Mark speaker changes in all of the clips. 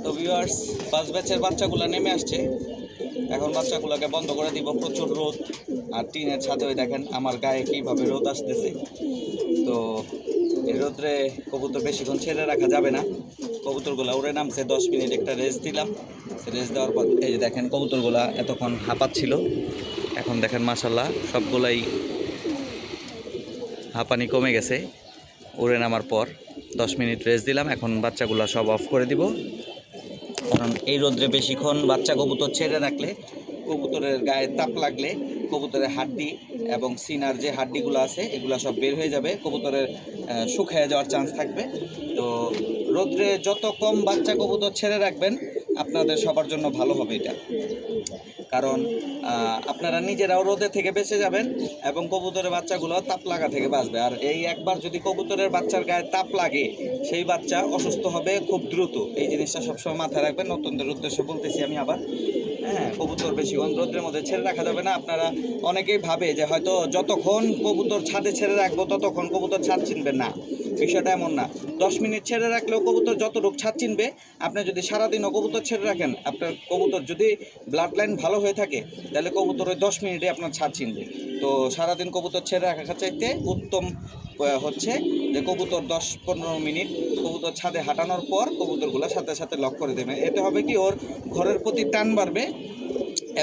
Speaker 1: তো viewers, first ব্যাচের বাচ্চাগুলো নেমে আসছে। এখন বাচ্চাগুলোকে বন্ধ করে দিব। প্রচুর রোদ, আর টিনের ছাদে ওই দেখেন আমার গায়ে কীভাবে রোদ আসতেছে। তো এই রোদ্রে কবুতর বেশিক্ষণ ছেড়ে রাখা যাবে না। কবুতরগুলো উড়ে নামছে, 10 মিনিট একটা রেস্ট দিলাম। রেস্ট দেওয়ার পর এই যে দেখেন কবুতরগুলো এতক্ষণ হাঁপাচ্ছিল, এখন দেখেন মাশাল্লাহ সবগুলাই হাঁপানি কমে গেছে। উড়ে নামার পর 10 মিনিট রেস্ট দিলাম। এখন বাচ্চাগুলো সব অফ করে দিব, কারণ এই রোদ্রে বেশিক্ষণ বাচ্চা কবুতর ছেড়ে রাখলে কবুতরের গায়ে তাপ লাগলে কবুতরের হাড্ডি এবং সিনার যে হাড্ডিগুলো আছে এগুলো সব বের হয়ে যাবে, কবুতরের শুকিয়ে যাওয়ার চান্স থাকবে। তো রোদ্রে যত কম বাচ্চা কবুতর ছেড়ে রাখবেন আপনাদের সবার জন্য ভালো হবে এটা, কারণ আপনারা নিজেরাও রোদে থেকে বেঁচে যাবেন এবং কবুতরের বাচ্চাগুলো তাপ লাগা থেকে বাঁচবে। আর এই একবার যদি কবুতরের বাচ্চার গায়ে তাপ লাগে সেই বাচ্চা অসুস্থ হবে খুব দ্রুত। এই জিনিসটা সবসময় মাথায় রাখবেন। নতুনদের উদ্দেশ্যে বলতেছি আমি আবার, হ্যাঁ, কবুতর বেশিক্ষণ রোদ্রের মধ্যে ছেড়ে রাখা যাবে না। আপনারা অনেকেই ভাবে যে হয়তো যতক্ষণ কবুতর ছাদে ছেড়ে রাখবো ততক্ষণ কবুতর ছাদ চিনবে না, বিষয়টা এমন না। 10 মিনিট ছেড়ে রাখলেও কবুতর যতটুকু ছাদ চিনবে। আপনি যদি সারাদিনও কবুতর ছেড়ে রাখেন, আপনার কবুতর যদি ব্লাড লাইন ভালো হয়ে থাকে তাহলে কবুতর ওই 10 মিনিটে আপনার ছাদ চিনবে। তো সারাদিন কবুতর ছেড়ে রাখার চাইতে উত্তম হচ্ছে যে কবুতর 10-15 মিনিট কবুতর ছাদে হাঁটানোর পর কবুতরগুলো সাথে সাথে লক করে দেবে। এতে হবে কি, ওর ঘরের প্রতি টান বাড়বে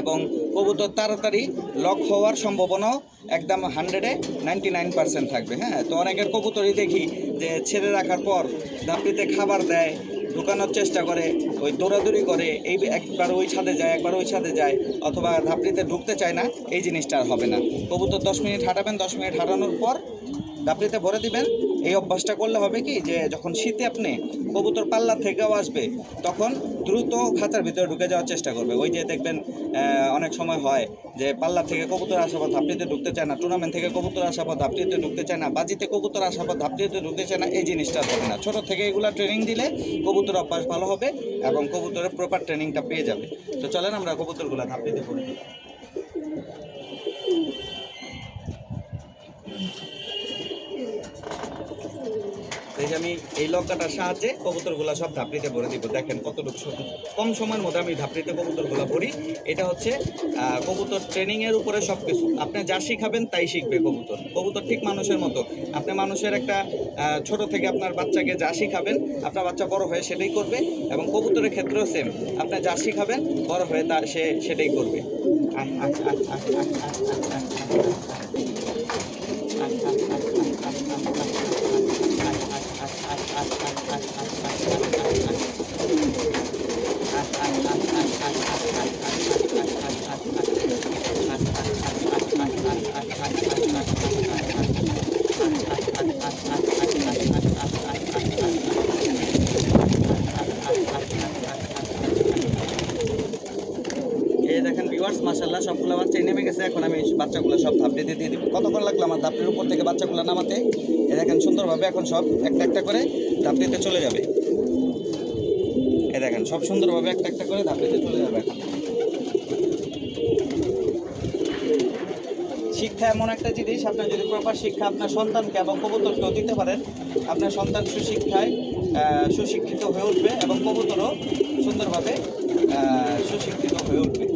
Speaker 1: এবং কবুতর তাড়াতাড়ি লক হওয়ার সম্ভাবনাও একদম 99% থাকবে। হ্যাঁ, তো অনেকের কবুতরই দেখি যে ছেড়ে রাখার পর ধাপড়িতে খাবার দেয়, ঢুকানোর চেষ্টা করে, ওই দৌড়াদৌড়ি করে, এই একবার ওই ছাদে যায় একবার ওই ছাদে যায়, অথবা ধাপড়িতে ঢুকতে চায় না। এই জিনিসটা আর হবে না। কবুতর 10 মিনিট হাঁটাবেন, 10 মিনিট হাঁটানোর পর ধাপড়িতে ভরে দিবেন। এই অভ্যাসটা করলে হবে কি, যে যখন শীতে আপনি কবুতর পাল্লা থেকেও আসবে তখন দ্রুত খাঁচার ভিতরে ঢুকে যাওয়ার চেষ্টা করবে। ওই যে দেখবেন অনেক সময় হয় যে পাল্লা থেকে কবুতর আসার পর ধাপড়িতে ঢুকতে চায় না, টুর্নামেন্ট থেকে কবুতর আসার পর ধাপড়িতে ঢুকতে চায় না, বাজিতে কবুতর আসার পর ধাপড়িতে ঢুকতে চায় না। এই জিনিসটা হবে না। ছোটো থেকে এগুলা ট্রেনিং দিলে কবুতর অভ্যাস ভালো হবে এবং কবুতরের প্রপার ট্রেনিংটা পেয়ে যাবে। তো চলেন আমরা কবুতরগুলো ধাপড়িতে পড়ি। এই যে আমি এই লঙ্কাটার সাহায্যে কবুতরগুলো সব ধাপড়িতে ভরে দিব। দেখেন কতটুকু কম সময়ের মধ্যে আমি ধাপড়িতে কবুতরগুলো ভরি। এটা হচ্ছে কবুতর ট্রেনিংয়ের উপরে সব কিছু। আপনি যা শিখাবেন তাই শিখবে কবুতর। কবুতর ঠিক মানুষের মতো। আপনি মানুষের একটা ছোট থেকে আপনার বাচ্চাকে যা শিখাবেন আপনার বাচ্চা বড় হয়ে সেটাই করবে, এবং কবুতরের ক্ষেত্রেও সেম। আপনি যা শিখাবেন বড় হয়ে সে সেটাই করবে। এই দেখেন ভিউয়ার্স, মাশাআল্লাহ সবগুলো বাচ্চাই নেমে গেছে। এখন আমি বাচ্চাগুলো সব ধাপড়িতে দিয়ে দিব। কতক্ষণ লাগলো আমার ধাপড়ির উপর থেকে বাচ্চাগুলো নামাতে? এই দেখেন সুন্দরভাবে এখন সব একটা একটা করে ধাপড়িতে চলে যাবে। এই দেখেন সব সুন্দরভাবে একটা একটা করে ধাপড়িতে চলে যাবে। এখন শিক্ষা এমন একটা জিনিস, আপনার যদি প্রপার শিক্ষা আপনার সন্তানকে এবং কবুতরকেও দিতে পারেন, আপনার সন্তান সুশিক্ষায় সুশিক্ষিত হয়ে উঠবে এবং কবুতরও সুন্দরভাবে সুশিক্ষিত হয়ে উঠবে।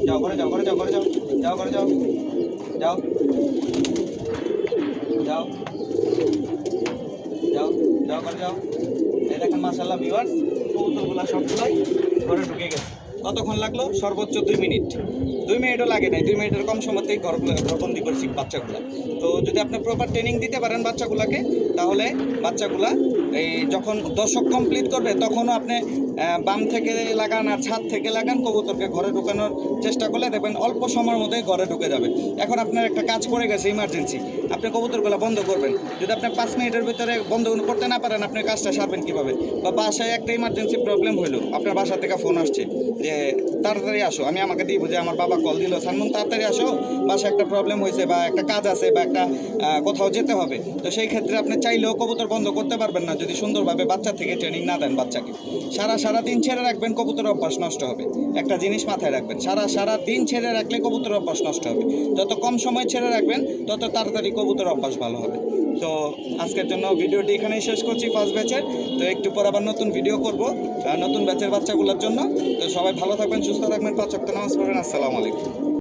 Speaker 1: যাও করে যাও করে যাও করে যাও যাও করে যাও যাও যাও যাও যাও করে যাও। এই দেখেন মাশাআল্লাহ ভিউয়ার্স, কবুতরগুলো সবগুলাই ঘরে ঢুকে গেছে। কতক্ষণ লাগলো? সর্বোচ্চ 2 মিনিট। 2 মিনিটও লাগে নাই। 2 মিনিটের কম সময়তেই ঘরবন্দি করছি বাচ্চাগুলো। তো যদি আপনি প্রপার ট্রেনিং দিতে পারেন বাচ্চাগুলোকে, তাহলে বাচ্চাগুলা এই যখন দশক কমপ্লিট করবে তখনও আপনি বাম থেকে লাগান আর ছাদ থেকে লাগান, কবুতরকে ঘরে ঢুকানোর চেষ্টা করলে দেখবেন অল্প সময়ের মধ্যে ঘরে ঢুকে যাবে। এখন আপনার একটা কাজ পড়ে গেছে ইমার্জেন্সি, আপনি কবুতরগুলো বন্ধ করবেন। যদি আপনি 5 মিনিটের ভিতরে বন্ধ করতে না পারেন, আপনি কাজটা সারবেন কীভাবে? বা বাসায় একটা ইমার্জেন্সি প্রবলেম হইলো, আপনার বাসা থেকে ফোন আসছে যে তাড়াতাড়ি আসো, আমি আমাকে দিব যে আমার বাবা কল দিল, সানমুন তাড়াতাড়ি আসো, বাসায় একটা প্রবলেম হয়েছে বা একটা কাজ আছে বা একটা কোথাও যেতে হবে। তো সেই ক্ষেত্রে আপনি চাইলেও কবুতর বন্ধ করতে পারবেন না যদি সুন্দরভাবে বাচ্চা থেকে ট্রেনিং না দেন বাচ্চাকে। সারা দিন ছেড়ে রাখবেন, কবুতর অভ্যাস নষ্ট হবে। একটা জিনিস মাথায় রাখবেন, সারা দিন ছেড়ে রাখলে কবুতর অভ্যাস নষ্ট হবে। যত কম সময় ছেড়ে রাখবেন তত তাড়াতাড়ি কবুতর অভ্যাস ভালো হবে। তো আজকের জন্য ভিডিওটি এখানেই শেষ করছি ফার্স্ট ব্যাচের। তো একটু পর আবার নতুন ভিডিও করব নতুন ব্যাচের বাচ্চাগুলোর জন্য। তো সবাই ভালো থাকবেন, সুস্থ থাকবেন, 5 ওয়াক্ত নামাজ পড়বেন। আসসালামু আলাইকুম।